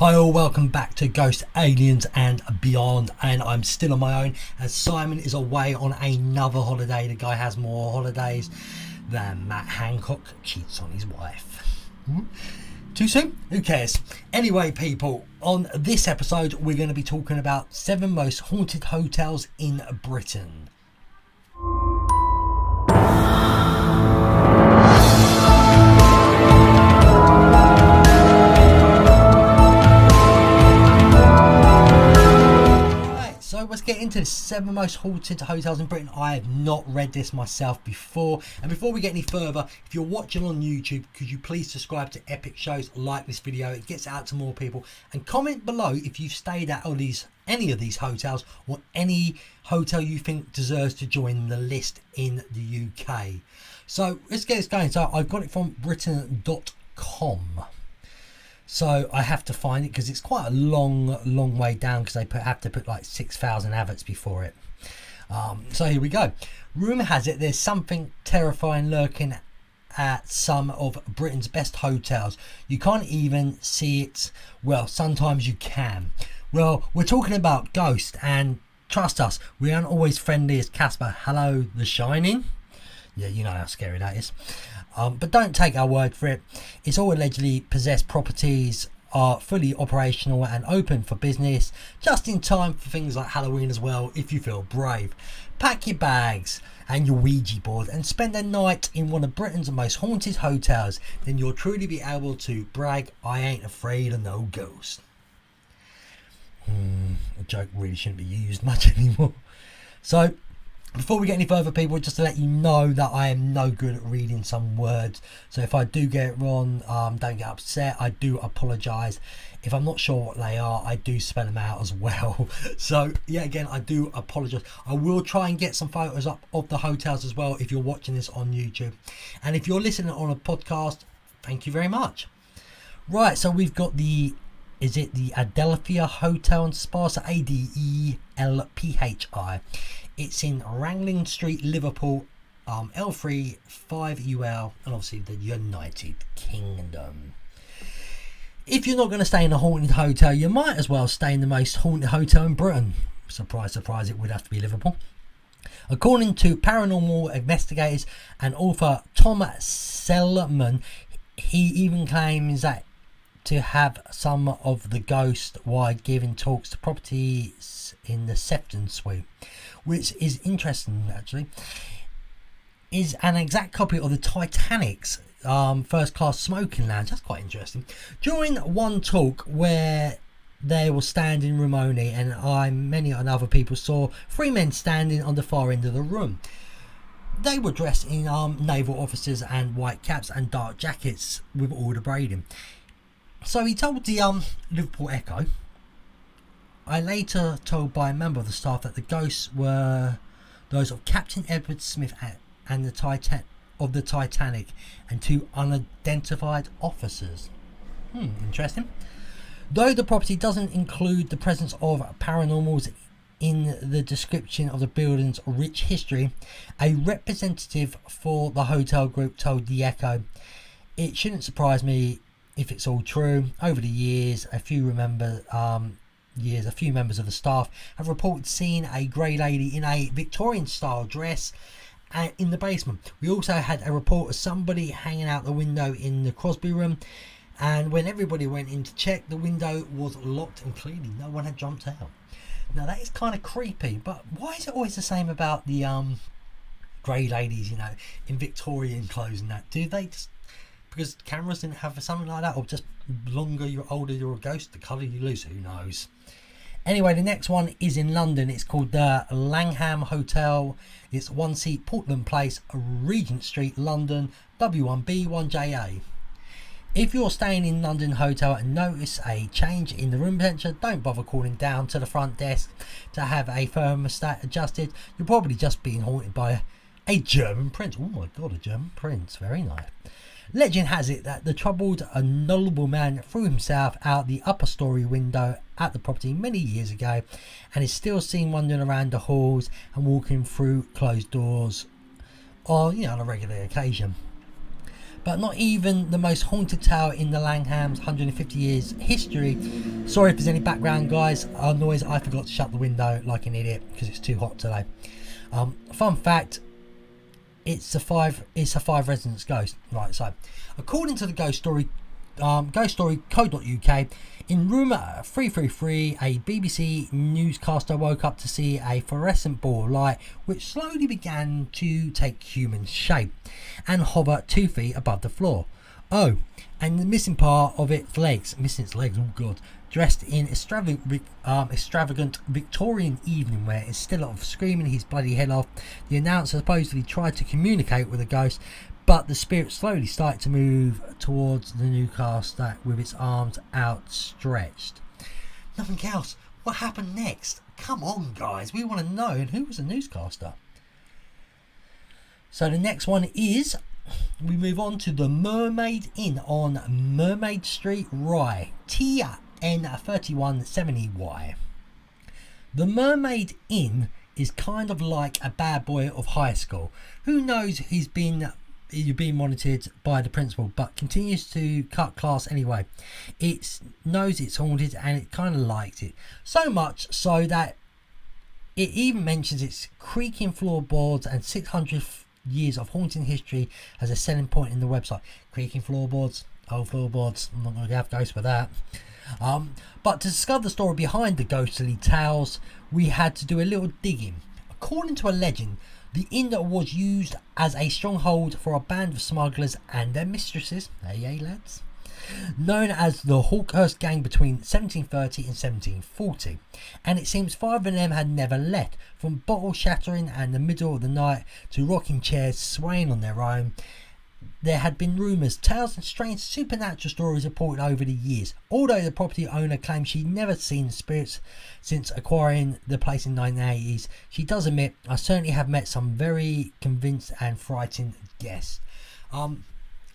Hi all, welcome back to Ghost, Aliens and Beyond, and I'm still on my own as Simon is away on another holiday. The guy has more holidays than Matt Hancock cheats on his wife. Too soon? Who cares? Anyway people, on this episode we're going to be talking about 7 most haunted hotels in Britain. So let's get into the 7 most haunted hotels in Britain. I have not read this myself before. And before we get any further, if you're watching on YouTube, could you please subscribe to Epic Shows, like this video, it gets out to more people. And comment below if you've stayed at any of these hotels or any hotel you think deserves to join the list in the UK. So let's get this going. So I've got it from Britain.com. So I have to find it because it's quite a long way down because they have to put like 6,000 adverts before it. So here we go. Rumour has it there's something terrifying lurking at some of Britain's best hotels. You can't even see it. Well, sometimes you can. Well, we're talking about Ghost, and trust us, we aren't always friendly as Casper. Hello, The Shining. Yeah, you know how scary that is. But don't take our word for it. It's all allegedly possessed properties, are fully operational and open for business just in time for things like Halloween as well, if you feel brave. Pack your bags and your Ouija board and spend a night in one of Britain's most haunted hotels. Then you'll truly be able to brag, I ain't afraid of no ghost. A joke really shouldn't be used much anymore. So before we get any further, people, just to let you know that I am no good at reading some words. So if I do get it wrong, don't get upset. I do apologise. If I'm not sure what they are, I do spell them out as well. So yeah, again, I do apologise. I will try and get some photos up of the hotels as well if you're watching this on YouTube. And if you're listening on a podcast, thank you very much. Right, so we've got the Adelphia Hotel and Spa, so Adelphi. It's in Wrangling Street, Liverpool, L3 5UL, and obviously the United Kingdom. If you're not going to stay in a haunted hotel, you might as well stay in the most haunted hotel in Britain. Surprise, surprise, it would have to be Liverpool. According to paranormal investigators and author Tom Selman, he even claims that to have some of the ghost while giving talks to properties in the Sefton Suite, which is interesting actually, is an exact copy of the Titanic's first class smoking lounge. That's quite interesting. During one talk where they were standing room only, and many other people saw 3 men standing on the far end of the room. They were dressed in naval officers and white caps and dark jackets with all the braiding. So he told the Liverpool Echo, I later told by a member of the staff that the ghosts were those of Captain Edward Smith and the Titanic and 2 unidentified officers. Interesting. Though the property doesn't include the presence of paranormals in the description of the building's rich history, a representative for the hotel group told the Echo, it shouldn't surprise me if it's all true. Over the years, a few members of the staff have reported seeing a grey lady in a Victorian style dress in the basement. We also had a report of somebody hanging out the window in the Crosby room, and when everybody went in to check, the window was locked and clearly no one had jumped out. Now that is kind of creepy, but why is it always the same about the grey ladies, in Victorian clothes and that? Do they just, because cameras didn't have something like that, or just longer you're older you're a ghost, the colour you lose, who knows? Anyway, the next one is in London. It's called the Langham Hotel. It's 1 Seat Portland Place, Regent Street, London, W1B1JA. If you're staying in London hotel and notice a change in the room temperature, don't bother calling down to the front desk to have a thermostat adjusted. You're probably just being haunted by a German prince. Oh my god, a German prince, very nice. Legend has it that the troubled nobleman threw himself out the upper story window at the property many years ago and is still seen wandering around the halls and walking through closed doors on a regular occasion. but not even the most haunted tower in the Langham's 150 years history. Sorry if there's any background noise. I forgot to shut the window like an idiot because it's too hot today. Fun fact, it's a five residence ghost. Right, so according to the ghost story, ghoststory.co.uk, in room 333, a BBC newscaster woke up to see a fluorescent ball of light which slowly began to take human shape and hover 2 feet above the floor. Oh, and the missing part of its legs, oh god, dressed in extravagant Victorian evening wear, instead of screaming his bloody head off, the announcer supposedly tried to communicate with the ghost, but the spirit slowly started to move towards the newscaster with its arms outstretched. Nothing else. What happened next? Come on, guys, we want to know. And who was the newscaster? So the next one is, we move on to the Mermaid Inn on Mermaid Street, Rye, TN3170Y. The Mermaid Inn is kind of like a bad boy of high school who knows you're being monitored by the principal but continues to cut class anyway. It knows it's haunted and it kind of likes it, so much so that it even mentions its creaking floorboards and 600 years of haunting history as a selling point in the website. Creaking floorboards, old floorboards, I'm not going to have ghosts for that. But to discover the story behind the ghostly tales, we had to do a little digging. According to a legend, the inn was used as a stronghold for a band of smugglers and their mistresses, hey lads, known as the Hawkhurst Gang between 1730 and 1740, and it seems 5 of them had never left, from bottle shattering and the middle of the night to rocking chairs swaying on their own. There had been rumours, tales and strange supernatural stories reported over the years. Although the property owner claims she'd never seen spirits since acquiring the place in the 1980s, she does admit, I certainly have met some very convinced and frightened guests. And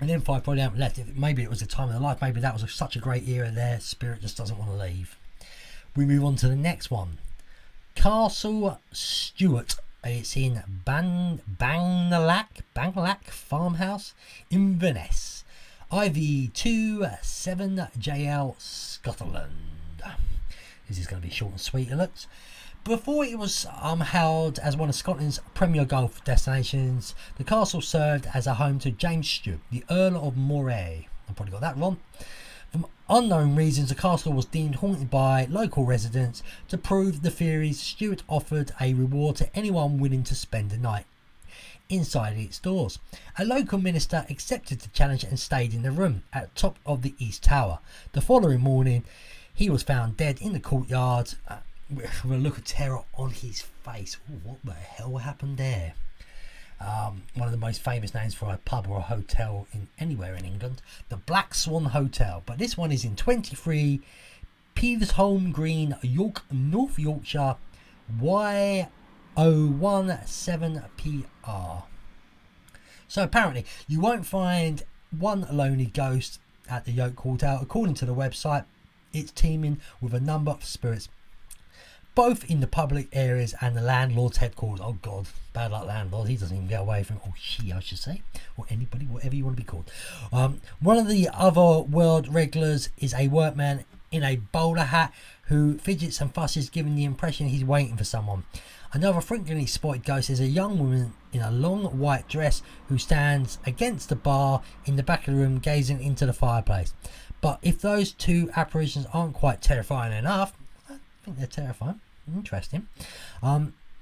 then 5 probably haven't left. Maybe it was a time of their life, maybe that was such a great era there, spirit just doesn't want to leave. We move on to the next one. Castle Stewart. It's in Banglack Farmhouse, Inverness, IV27JL, Scotland. This is going to be short and sweet, it looks. Before it was held as one of Scotland's premier golf destinations, the castle served as a home to James Stewart, the Earl of Moray. I probably got that wrong. For unknown reasons, the castle was deemed haunted by local residents. To prove the theories, Stewart offered a reward to anyone willing to spend the night inside its doors. A local minister accepted the challenge and stayed in the room at the top of the East Tower. The following morning, he was found dead in the courtyard with a look of terror on his face. Ooh, what the hell happened there? One of the most famous names for a pub or a hotel in anywhere in England, the Black Swan Hotel, but this one is in 23 Peeversholme Green, North Yorkshire, Y017PR. So apparently you won't find one lonely ghost at the Yoke Hotel. According to the website, it's teeming with a number of spirits, both in the public areas and the landlord's headquarters. Oh god, bad luck landlord, he doesn't even get away from, or she I should say, or anybody, whatever you want to be called. One of the other world regulars is a workman in a bowler hat who fidgets and fusses, giving the impression he's waiting for someone. Another frequently spotted ghost is a young woman in a long white dress who stands against the bar in the back of the room gazing into the fireplace. But if those two apparitions aren't quite terrifying enough, I think they're terrifying, interesting,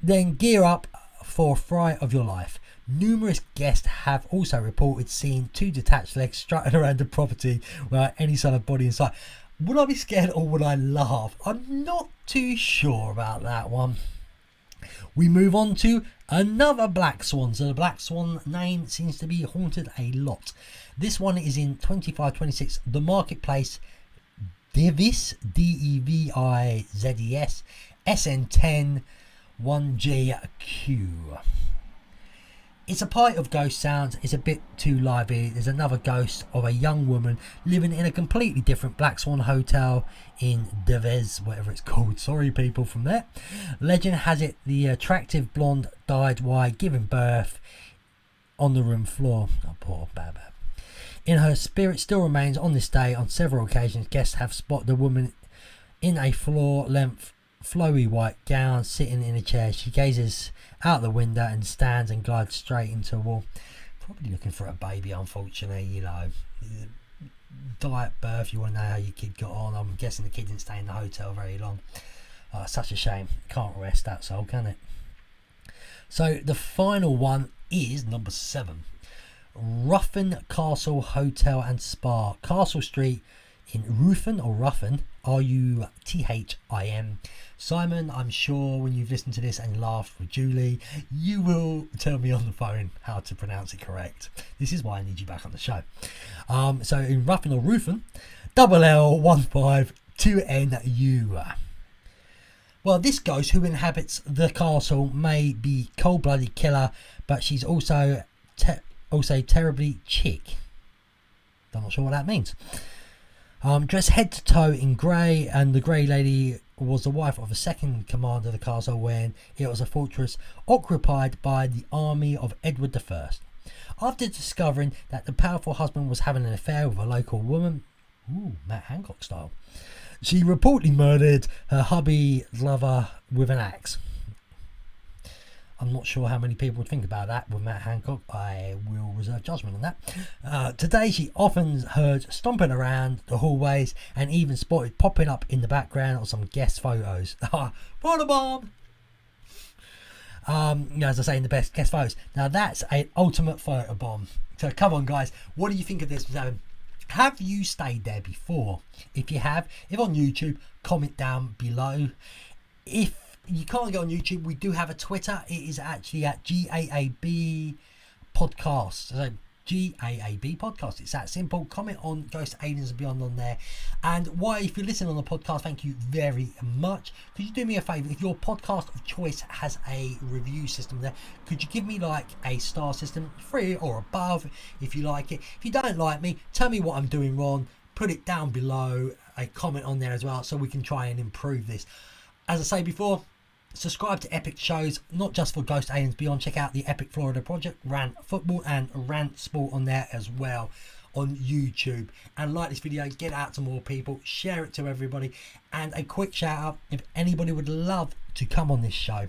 then gear up for a fright of your life. Numerous guests have also reported seeing 2 detached legs strutting around the property without any sign of body inside. Would I be scared or would I laugh? I'm not too sure about that one. We move on to another Black Swan. So the Black Swan name seems to be haunted a lot. This one is in 2526 The Marketplace, Devis, DEVIZES, SN10 1JQ. It's a pie of ghost sounds. It's a bit too lively. There's another ghost of a young woman living in a completely different Black Swan hotel in Devis, whatever it's called. Sorry people from there. Legend has it the attractive blonde died while giving birth on the room floor. Oh, poor bad. In her spirit still remains on this day. On several occasions, guests have spotted the woman in a floor-length flowy white gown sitting in a chair. She gazes out the window and stands and glides straight into a wall. Probably looking for a baby, unfortunately. You know, die at birth. You want to know how your kid got on. I'm guessing the kid didn't stay in the hotel very long. Such a shame. Can't rest that soul, can it? So the final one is number 7. Ruffin Castle Hotel and Spa, Castle Street in Ruffin, or Ruffin, Ruthim. Simon, I'm sure when you've listened to this and laughed with Julie, you will tell me on the phone how to pronounce it correct. This is why I need you back on the show. So in Ruffin or Ruffin, LL152NU. Well, this ghost who inhabits the castle may be cold-blooded killer, but she's also terribly chic. I'm not sure what that means. Dressed head to toe in grey, and the grey lady was the wife of the second commander of the castle when it was a fortress occupied by the army of Edward I. After discovering that the powerful husband was having an affair with a local woman, Matt Hancock style, she reportedly murdered her hubby lover with an axe. I'm not sure how many people would think about that with Matt Hancock. I will reserve judgment on that. Today she often heard stomping around the hallways and even spotted popping up in the background of some guest photos. Photobomb! As I say, in the best guest photos. Now that's an ultimate photobomb. So come on guys, what do you think of this? Have you stayed there before? If you have, if on YouTube, comment down below. If you can't get on YouTube, we do have a Twitter. It is actually at GAAB Podcast. So GAAB Podcast. It's that simple. Comment on Ghost Aliens and Beyond on there. And if you're listening on the podcast, thank you very much. Could you do me a favour? If your podcast of choice has a review system there, could you give me like a star system, 3 or above, if you like it. If you don't like me, tell me what I'm doing wrong. Put it down below, a comment on there as well, so we can try and improve this. As I say before, subscribe to Epic Shows, not just for Ghost Aliens Beyond. Check out the Epic Florida Project, Rant Football and Rant Sport on there as well on YouTube. And like this video, get it out to more people, share it to everybody. And a quick shout out, if anybody would love to come on this show,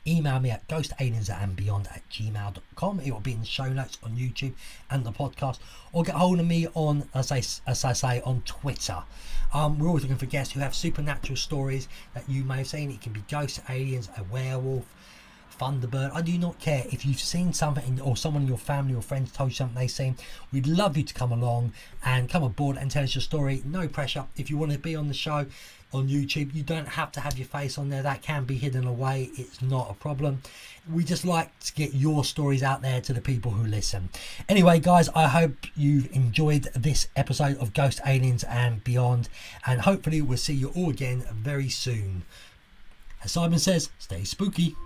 email me at ghostaliensandbeyond@gmail.com. It will be in the show notes on YouTube and the podcast, or get hold of me on, as I say, on Twitter. We're always looking for guests who have supernatural stories that you may have seen. It can be ghosts, aliens, a werewolf, Thunderbird. I do not care if you've seen something or someone in your family or friends told you something they've seen. We'd love you to come along and come aboard and tell us your story. No pressure. If you want to be on the show on YouTube, you don't have to have your face on there. That can be hidden away. It's not a problem. We just like to get your stories out there to the people who listen. Anyway guys, I hope you've enjoyed this episode of Ghost Aliens and Beyond, and hopefully we'll see you all again very soon. As Simon says, stay spooky.